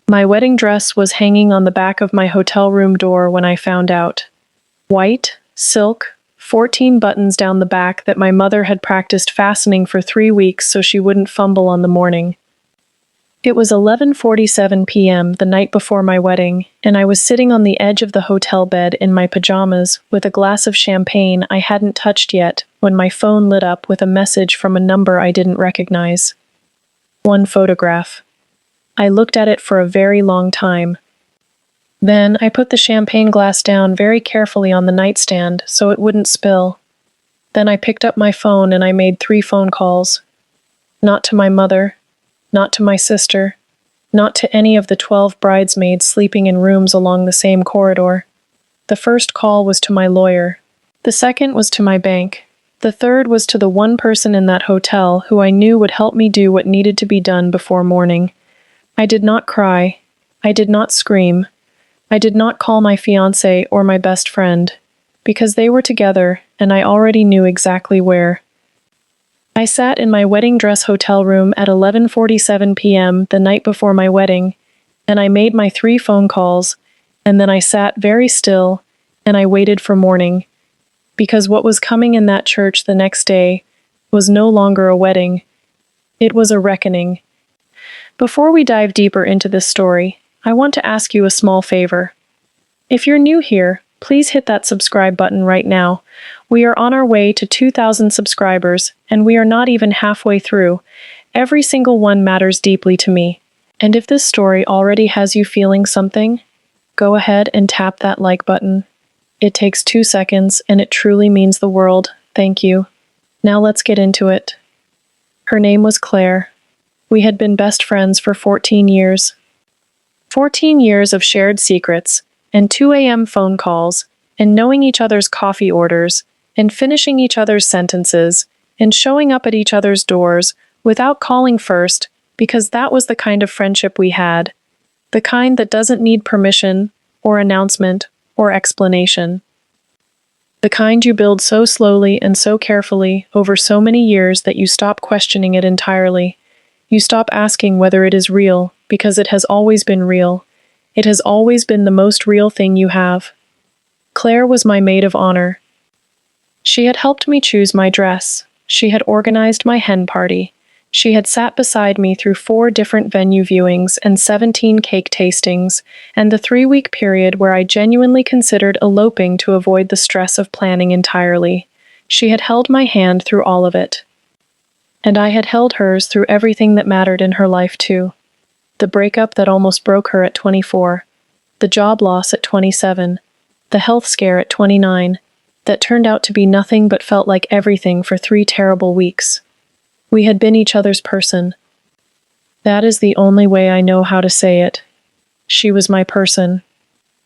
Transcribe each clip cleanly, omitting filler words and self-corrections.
My wedding dress was hanging on the back of my hotel room door when I found out. White, silk, 14 buttons down the back that my mother had practiced fastening for 3 weeks so she wouldn't fumble on the morning. It was 11:47 p.m. the night before my wedding, and I was sitting on the edge of the hotel bed in my pajamas with a glass of champagne I hadn't touched yet when my phone lit up with a message from a number I didn't recognize. One photograph. I looked at it for a very long time. Then I put the champagne glass down very carefully on the nightstand so it wouldn't spill. Then I picked up my phone and I made 3 phone calls. Not to my mother, not to my sister, not to any of the 12 bridesmaids sleeping in rooms along the same corridor. The first call was to my lawyer. The second was to my bank. The third was to the one person in that hotel who I knew would help me do what needed to be done before morning. I did not cry. I did not scream. I did not call my fiancé or my best friend, because they were together and I already knew exactly where. I sat in my wedding dress hotel room at 11:47 p.m. the night before my wedding, and I made my 3 phone calls, and then I sat very still, and I waited for morning, because what was coming in that church the next day was no longer a wedding. It was a reckoning. Before we dive deeper into this story, I want to ask you a small favor. If you're new here, please hit that subscribe button right now. We are on our way to 2,000 subscribers, and we are not even halfway through. Every single one matters deeply to me. And if this story already has you feeling something, go ahead and tap that like button. It takes 2 seconds, and it truly means the world. Thank you. Now let's get into it. Her name was Claire. We had been best friends for 14 years. 14 years of shared secrets, and 2 a.m. phone calls, and knowing each other's coffee orders, and finishing each other's sentences, and showing up at each other's doors without calling first, because that was the kind of friendship we had. The kind that doesn't need permission, or announcement, or explanation. The kind you build so slowly and so carefully over so many years that you stop questioning it entirely. You stop asking whether it is real, because it has always been real. It has always been the most real thing you have. Claire was my maid of honor. She had helped me choose my dress. She had organized my hen party. She had sat beside me through 4 different venue viewings and 17 cake tastings, and the 3-week period where I genuinely considered eloping to avoid the stress of planning entirely. She had held my hand through all of it. And I had held hers through everything that mattered in her life too. The breakup that almost broke her at 24, the job loss at 27, the health scare at 29, that turned out to be nothing but felt like everything for 3 terrible weeks. We had been each other's person. That is the only way I know how to say it. She was my person.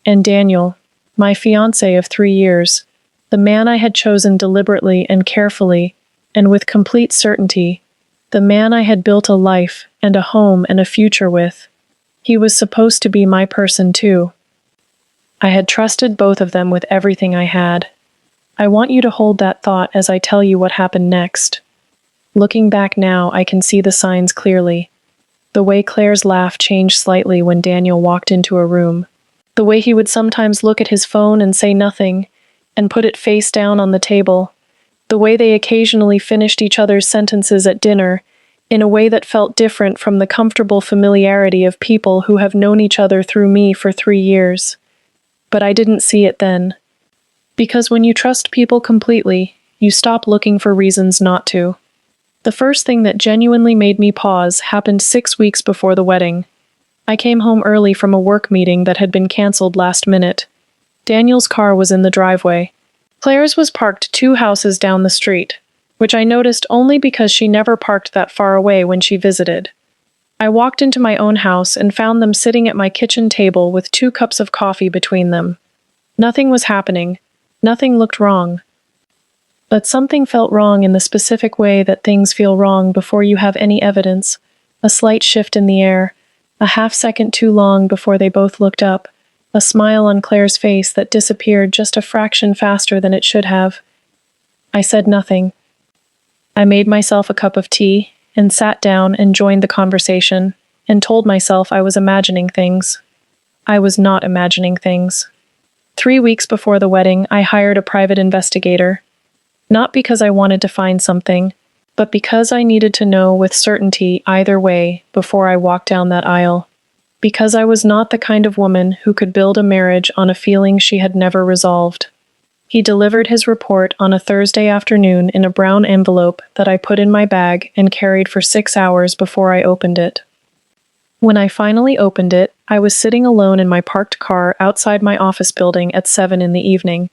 And Daniel, my fiancé of 3 years, the man I had chosen deliberately and carefully, and with complete certainty, the man I had built a life and a home and a future with. He was supposed to be my person too. I had trusted both of them with everything I had. I want you to hold that thought as I tell you what happened next. Looking back now, I can see the signs clearly. The way Claire's laugh changed slightly when Daniel walked into a room. The way he would sometimes look at his phone and say nothing, and put it face down on the table. The way they occasionally finished each other's sentences at dinner, in a way that felt different from the comfortable familiarity of people who have known each other through me for 3 years. But I didn't see it then. Because when you trust people completely, you stop looking for reasons not to. The first thing that genuinely made me pause happened 6 weeks before the wedding. I came home early from a work meeting that had been canceled last minute. Daniel's car was in the driveway. Claire's was parked 2 houses down the street, which I noticed only because she never parked that far away when she visited. I walked into my own house and found them sitting at my kitchen table with 2 cups of coffee between them. Nothing was happening. Nothing looked wrong. But something felt wrong in the specific way that things feel wrong before you have any evidence. A slight shift in the air, a half-second too long before they both looked up, a smile on Claire's face that disappeared just a fraction faster than it should have. I said nothing. I made myself a cup of tea and sat down and joined the conversation. and told myself I was imagining things. I was not imagining things. 3 weeks before the wedding, I hired a private investigator. Not because I wanted to find something, but because I needed to know with certainty either way before I walked down that aisle. Because I was not the kind of woman who could build a marriage on a feeling she had never resolved. He delivered his report on a Thursday afternoon in a brown envelope that I put in my bag and carried for 6 hours before I opened it. When I finally opened it, I was sitting alone in my parked car outside my office building at 7 in the evening.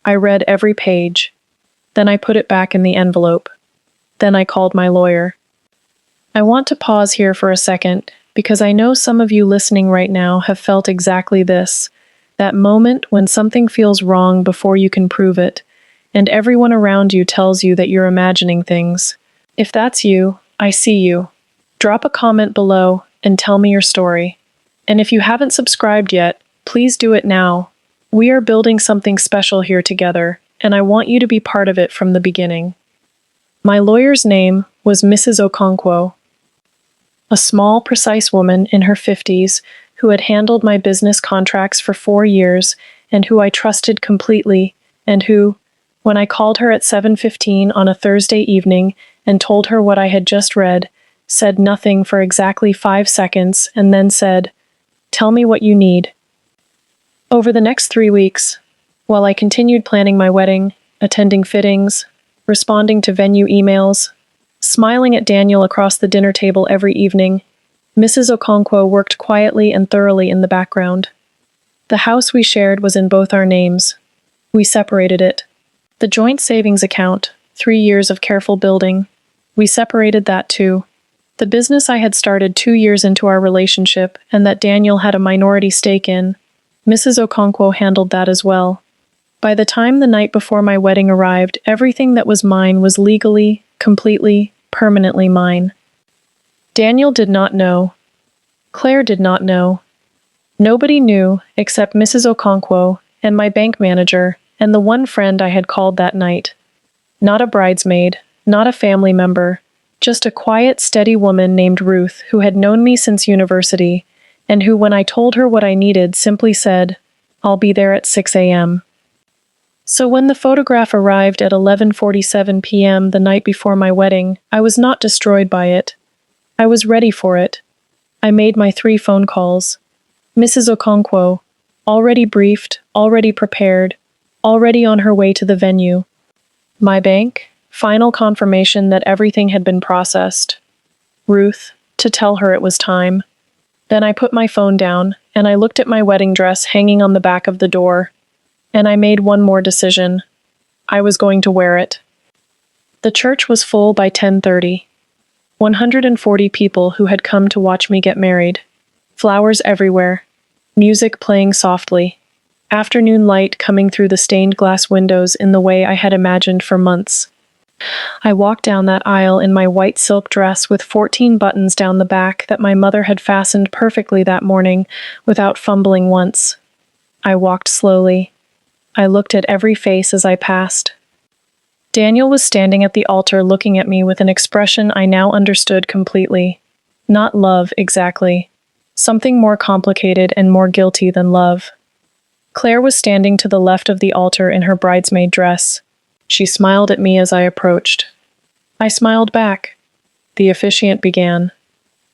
I read every page. Then I put it back in the envelope. Then I called my lawyer. I want to pause here for a second, because I know some of you listening right now have felt exactly this, that moment when something feels wrong before you can prove it, and everyone around you tells you that you're imagining things. If that's you, I see you. Drop a comment below and tell me your story. And if you haven't subscribed yet, please do it now. We are building something special here together, and I want you to be part of it from the beginning. My lawyer's name was Mrs. Okonkwo, a small, precise woman in her 50s who had handled my business contracts for 4 years and who I trusted completely, and who, when I called her at 7:15 on a Thursday evening and told her what I had just read, said nothing for exactly 5 seconds and then said, "Tell me what you need." Over the next 3 weeks, while I continued planning my wedding, attending fittings, responding to venue emails, smiling at Daniel across the dinner table every evening, Mrs. Okonkwo worked quietly and thoroughly in the background. The house we shared was in both our names. We separated it. The joint savings account, 3 years of careful building, we separated that too. The business I had started 2 years into our relationship and that Daniel had a minority stake in, Mrs. Okonkwo handled that as well. By the time the night before my wedding arrived, everything that was mine was legally, completely, permanently mine. Daniel did not know. Claire did not know. Nobody knew except Mrs. Okonkwo and my bank manager and the one friend I had called that night. Not a bridesmaid, not a family member, just a quiet, steady woman named Ruth who had known me since university and who, when I told her what I needed, simply said, "I'll be there at 6 a.m. So when the photograph arrived at 11:47 p.m. the night before my wedding, I was not destroyed by it. I was ready for it. I made my 3 phone calls. Mrs. Okonkwo, already briefed, already prepared, already on her way to the venue. My bank, final confirmation that everything had been processed. Ruth, to tell her it was time. Then I put my phone down, and I looked at my wedding dress hanging on the back of the door. And I made one more decision. I was going to wear it. The church was full by 10:30. 140 people who had come to watch me get married. Flowers everywhere. Music playing softly. Afternoon light coming through the stained glass windows in the way I had imagined for months. I walked down that aisle in my white silk dress with 14 buttons down the back that my mother had fastened perfectly that morning without fumbling once. I walked slowly. I looked at every face as I passed. Daniel was standing at the altar looking at me with an expression I now understood completely. Not love, exactly. Something more complicated and more guilty than love. Claire was standing to the left of the altar in her bridesmaid dress. She smiled at me as I approached. I smiled back. The officiant began.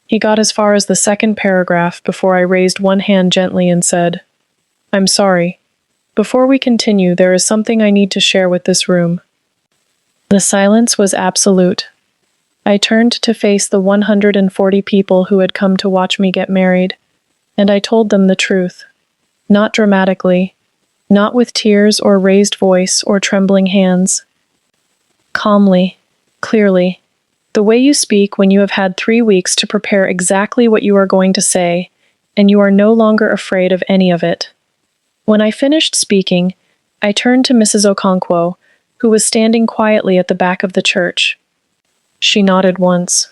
He got as far as the second paragraph before I raised one hand gently and said, "I'm sorry. Before we continue, there is something I need to share with this room." The silence was absolute. I turned to face the 140 people who had come to watch me get married, and I told them the truth. Not dramatically, not with tears or raised voice or trembling hands. Calmly, clearly, the way you speak when you have had 3 weeks to prepare exactly what you are going to say, and you are no longer afraid of any of it. When I finished speaking, I turned to Mrs. Okonkwo, who was standing quietly at the back of the church. She nodded once.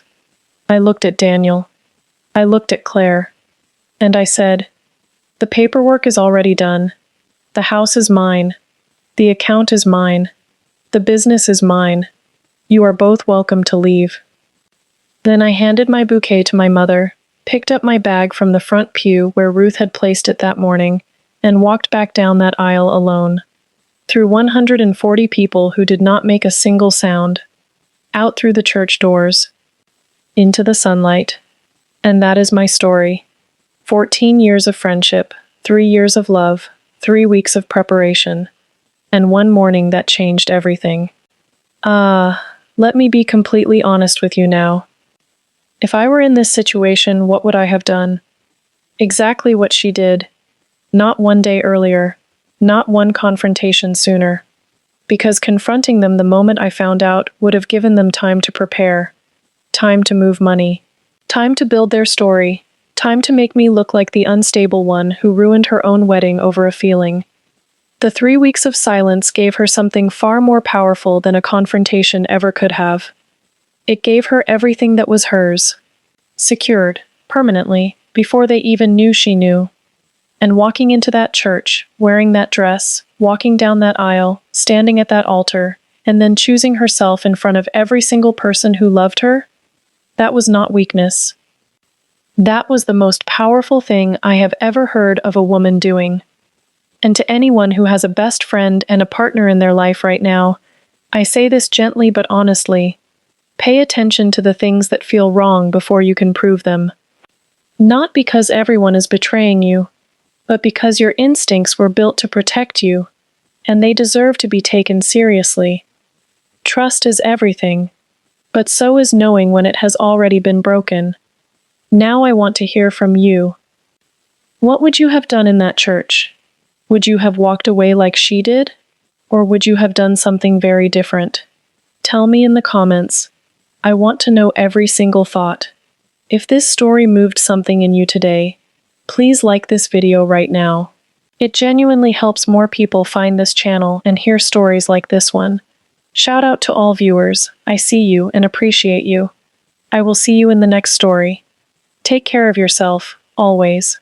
I looked at Daniel. I looked at Claire. And I said, "The paperwork is already done. The house is mine. The account is mine. The business is mine. You are both welcome to leave." Then I handed my bouquet to my mother, picked up my bag from the front pew where Ruth had placed it that morning, and walked back down that aisle alone. Through 140 people who did not make a single sound, out through the church doors, into the sunlight. And that is my story. 14 years of friendship, 3 years of love, 3 weeks of preparation, and one morning that changed everything. Let me be completely honest with you now. If I were in this situation, what would I have done? Exactly what she did. Not one day earlier. Not one confrontation sooner. Because confronting them the moment I found out would have given them time to prepare. Time to move money. Time to build their story. Time to make me look like the unstable one who ruined her own wedding over a feeling. The 3 weeks of silence gave her something far more powerful than a confrontation ever could have. It gave her everything that was hers. Secured, permanently, before they even knew she knew. And walking into that church, wearing that dress, walking down that aisle, standing at that altar, and then choosing herself in front of every single person who loved her, that was not weakness. That was the most powerful thing I have ever heard of a woman doing. And to anyone who has a best friend and a partner in their life right now, I say this gently but honestly. Pay attention to the things that feel wrong before you can prove them. Not because everyone is betraying you, but because your instincts were built to protect you, and they deserve to be taken seriously. Trust is everything, but so is knowing when it has already been broken. Now I want to hear from you. What would you have done in that church? Would you have walked away like she did? Or would you have done something very different? Tell me in the comments. I want to know every single thought. If this story moved something in you today, please like this video right now. It genuinely helps more people find this channel and hear stories like this one. Shout out to all viewers. I see you and appreciate you. I will see you in the next story. Take care of yourself, always.